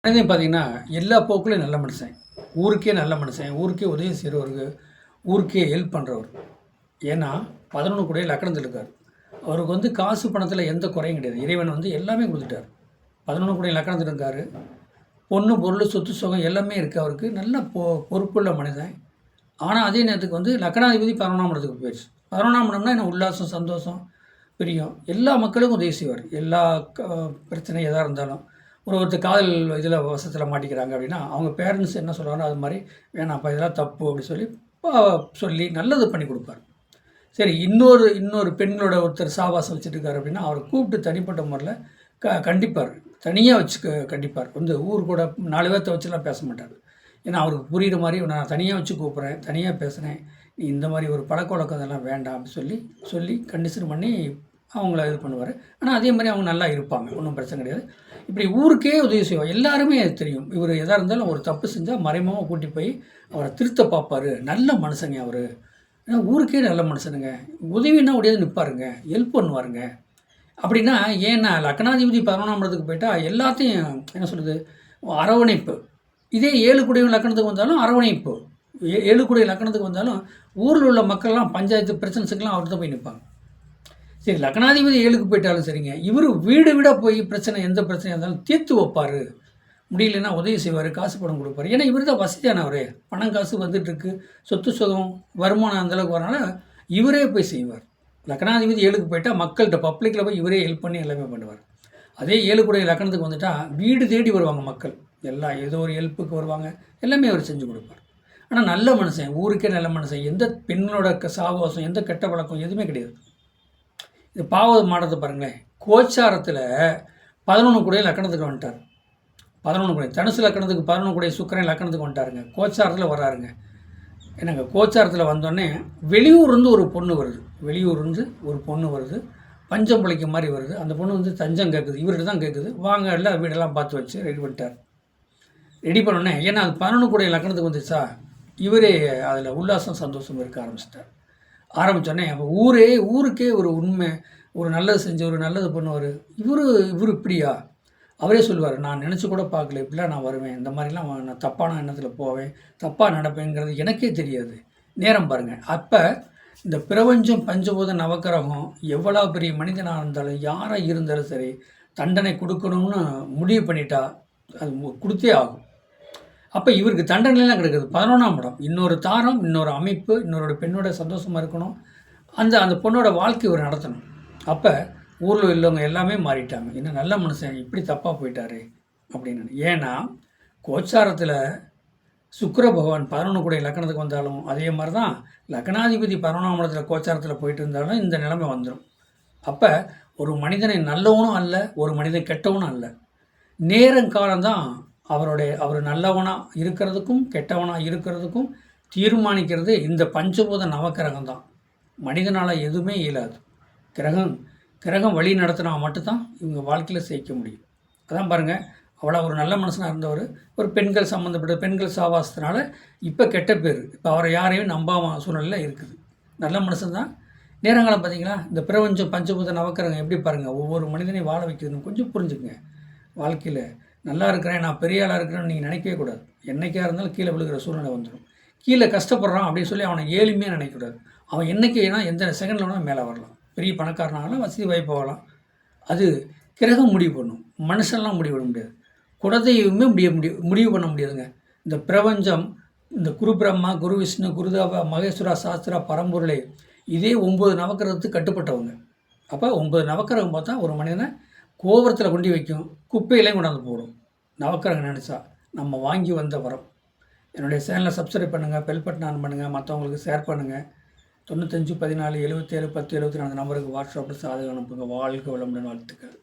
மனிதன் பார்த்தீங்கன்னா, எல்லா போக்குலயும் நல்ல மனுஷன். ஊருக்கே நல்ல மனுஷன். ஊருக்கே உதவி செய்றவரு, ஊருக்கே ஹெல்ப் பண்றவரு. ஏன்னா, 11 கூடைய லக்கணத்துல இருக்காரு. அவருக்கு காசு, பணத்தில எந்த குறையும் கிடையாது. இறைவன் எல்லாமே குடுத்துட்டாரு. 11 கூடைய லக்கணத்துல இருக்காரு. பொண்ணு, பொருள், சொத்து, சுகம் எல்லாமே இருக்கு அவருக்கு. நல்ல பொறுப்புள்ள மனிதன். ஆனா, அதே நேரத்துக்கு லக்கணாதிபதி 11ஆம் இடத்துக்கு போயிருச்சு. 11ஆம் இடம்னா என்ன? உல்லாசம், சந்தோஷம், பிரியம். எல்லா மக்களுக்கும் உதவி செய்வார். எல்லா பிரச்சனை எதா இருந்தாலும். ஒருத்தர் காதல் இதில வசத்துல மாட்டிக்கிறாங்க அப்படின்னா, அவங்க பேரண்ட்ஸ் என்ன சொல்றாங்களோ, அது மாரி வேணாம்ப்பா இதெல்லாம் தப்பு அப்படி சொல்லி சொல்லி நல்லது பண்ணி குடுப்பார். சரி, இன்னொரு பெண்களோட ஒருத்தர் சாவாசம் வச்சுட்டு இருக்காரு அப்படின்னா, அவர கூப்பிட்டு தனிப்பட்ட முறையில கண்டிப்பார். தனியா வச்சு கண்டிப்பார். ஊர் கூட 4 பேத்த வச்சுலாம் பேச மாட்டாரு. ஏன்னா, அவருக்கு புரியிற மாரி நான் தனியா வச்சு கூப்பிட்றேன், தனியா பேசுறேன். நீ இந்த மாரி ஒரு பழக்கவழக்கம் இதெல்லாம் வேண்டாம் அப்படின்னு சொல்லி கண்டிஷன் பண்ணி அவங்கள இது பண்ணுவாரு. ஆனா, அதே மாரி அவங்க நல்லா இருப்பாங்க. ஒண்ணும் பிரச்சனை கிடையாது. இப்படி ஊருக்கே உதவி செய்வார். எல்லாருமே தெரியும். இவரு எதா இருந்தாலும் ஒரு தப்பு செஞ்சா மறைமுகமா கூட்டி போய் அவர திருத்த பார்ப்பாரு. நல்ல மனுஷங்க அவரு. ஏன்னா ஊருக்கே நல்ல மனுஷனுங்க. உதவின்னா ஓடியாந்து நிப்பாருங்க. ஹெல்ப் பண்ணுவாருங்க. அப்படின்னா ஏன்னா லக்னாதிபதி 11ஆம் இடத்துக்கு போயிட்டா எல்லாத்தையும் என்ன சொல்றது? அரவணைப்பு. இதே 7 கூடிய லக்கணத்துக்கு வந்தாலும் அரவணைப்பு. 7 கூடிய லக்கணத்துக்கு வந்தாலும் ஊர்ல உள்ள மக்கள்லாம் பஞ்சாயத்து பிரச்சனைக்கெல்லாம் அவர்ட்ட போய் நிப்பாங்க. சரி, லக்னாதிபதி 7க்கு போயிட்டாலும் சரிங்க. இவரு வீடு வீடா போய் எந்த பிரச்சனையா இருந்தாலும் தீர்த்து வைப்பாரு. முடியலன்னா உதவி செய்வாரு. காசு பணம் குடுப்பாரு. ஏன்னா இவரு தான் வசதியானவரு. பணம் காசு வந்துட்டுருக்கு. சொத்து சுகம், வருமானம் அந்த அளவுக்கு வரனால இவரே போய் செய்வார். லக்னாதிபதி 7க்கு போயிட்டா மக்கள்ட்ட பப்ளிக்ல போய் இவரே ஹெல்ப் பண்ணி எல்லாமே பண்ணுவார். அதே 7 கூடிய லக்கணத்துக்கு வந்துட்டா வீடு தேடி வருவாங்க மக்கள். ஏதோ ஒரு ஹெல்ப்புக்கு வருவாங்க. எல்லாமே அவர் செஞ்சு குடுப்பார். ஆனா நல்ல மனுஷன். ஊருக்கே நல்ல மனுஷன். எந்த பெண்ணோட சாவாசம், எந்த கெட்ட பழக்கம் எதுவுமே கிடையாது. இது பாவ மாடத்தை பாருங்களேன். கோச்சாரத்தில் 11 கூடைய லக்கணத்துக்கு வந்துட்டார். 11 கூடைய தனுசு லக்கணத்துக்கு 11 கூடைய சுக்கிரன் லக்கணத்துக்கு வந்துட்டாருங்க. கோச்சாரத்தில் வர்றாருங்க. என்னங்க கோச்சாரத்தில் வந்தோடனே வெளியூர்லேருந்து ஒரு பொண்ணு வருது. வெளியூர்லேருந்து ஒரு பொண்ணு வருது. பஞ்சம் பிழைக்க மாதிரி வருது. அந்த பொண்ணு தஞ்சம் கேட்குது. இவர்கிட்ட தான் கேட்குது. வாங்க எல்லாம் வீடெல்லாம் பார்த்து வச்சு ரெடி பண்ணிட்டார். ரெடி பண்ணோடனே ஏன்னா அது 11 கூடைய லக்கணத்துக்கு வந்துச்சா, இவரே அதில் உல்லாசம் சந்தோஷம் இருக்க ஆரம்பிச்சிட்டார். ஆரம்பித்தோடனே அப்போ ஊருக்கே ஒரு உண்மை, ஒரு நல்லது செஞ்சவர், நல்லது பண்ணுவார். இவரு இப்படியா? அவரே சொல்லுவார், நான் நினச்சி கூட பார்க்கல, இப்படிலாம் நான் வருவேன், இந்த மாதிரிலாம் நான் தப்பான எண்ணத்தில் போவேன், தப்பாக நடப்பேங்கிறது எனக்கே தெரியாது. நேரம் பாருங்கள். அப்போ இந்த பிரபஞ்சம், பஞ்சபூத நவக்கிரகம் எவ்வளோ பெரிய மனிதனாக இருந்தாலும், யாராக இருந்தாலும் சரி, தண்டனை கொடுக்கணும்னு முடிவு பண்ணிட்டா அது கொடுத்தே ஆகும். அப்போ இவருக்கு தண்டனைலாம் கிடைக்குது. 11ஆம் இடம். இன்னொரு தாரம், இன்னொரு அமைப்பு, இன்னொரு பெண்ணோட சந்தோஷமாக இருக்கணும். அந்த பொண்ணோட வாழ்க்கை இவர் நடத்தணும். அப்போ ஊரில் உள்ளவங்க எல்லாமே மாறிட்டாங்க. இன்னும் நல்ல மனுஷன் இப்படி தப்பாக போயிட்டாரு அப்படின்னு. ஏன்னா கோச்சாரத்தில் சுக்கிர பகவான் 11 கூடிய லக்கணத்துக்கு வந்தாலும் அதே மாதிரி தான் லக்னாதிபதி 11ஆம் இடத்துல கோச்சாரத்தில் போயிட்டு இருந்தாலும் இந்த நிலைமை வந்துடும். அப்போ ஒரு மனிதனை நல்லவனும் அல்ல, ஒரு மனிதன் கெட்டவனும் அல்ல. நேரங்காலம்தான் அவர் நல்லவனாக இருக்கிறதுக்கும் கெட்டவனாக இருக்கிறதுக்கும் தீர்மானிக்கிறது இந்த பஞ்சபூத நவக்கிரகம் தான். மனிதனால் எதுவுமே இயலாது. கிரகம் வழி நடத்தினா மட்டும்தான் இவங்க வாழ்க்கையில் சேர்க்க முடியும். அதான் பாருங்கள், அவ்வளோ ஒரு நல்ல மனுஷனாக இருந்தவர் ஒரு பெண்கள் சம்மந்தப்பட்ட பெண்கள் சாவாசத்தினால இப்போ கெட்ட பேர். இப்போ அவரை யாரையும் நம்பாம சூழ்நிலை இருக்குது. நல்ல மனுஷன் தான். நேரங்காலம் பார்த்தீங்களா, இந்த பிரபஞ்சம் பஞ்சபூத நவக்கிரகம் எப்படி பாருங்கள் ஒவ்வொரு மனிதனையும் வாழ வைக்கிறதுன்னு கொஞ்சம் புரிஞ்சுக்குங்க. வாழ்க்கையில் நல்லா இருக்கிறேன், நான் பெரிய ஆளாக இருக்கிறேன்னு நீங்கள் நினைக்கவே கூடாது. என்றைக்காக இருந்தாலும் கீழே விழுகிற சூழ்நிலை வந்துடும். கீழே கஷ்டப்படுறான் அப்படின்னு சொல்லி அவனை ஏழ்மையாக நினைக்கக்கூடாது. அவன் என்றைக்குனா எந்த செகண்டில் வேணால் மேலே வரலாம். பெரிய பணக்காரனாகலாம், வசதி வாய்ப்பு ஆகலாம். அது கிரகம் முடிவு பண்ணும். மனுஷன்லாம் முடிவு பண்ண முடியாது. குலதெய்வமே முடிவு பண்ண முடியாதுங்க. இந்த பிரபஞ்சம், இந்த குரு பிரம்மா, குரு விஷ்ணு, குருதேவா, மகேஸ்வரா, சாஸ்திரா, பரம்பொருளே, இதே 9 நவக்கிரகத்துக்கு கட்டுப்பட்டவங்க. அப்போ 9 நவக்கிரகம் பார்த்தா ஒரு மனிதனை கோபுரத்தில் கொண்டு வைக்கும், குப்பையிலையும் கொண்டாந்து போடும். நவக்கிரகம் நினச்சா நம்ம வாங்கி வந்த வரம். என்னுடைய சேனலை சப்ஸ்கிரைப் பண்ணுங்கள், பெல் பட்டன் ஆன் பண்ணுங்கள், மற்றவங்களுக்கு ஷேர் பண்ணுங்கள். 95 14 77 10 74 நம்பருக்கு வாட்ஸ்அப்பில் சாதகம் அனுப்புங்க. வாழ்க வளமுடன். வாழ்த்துக்கள்.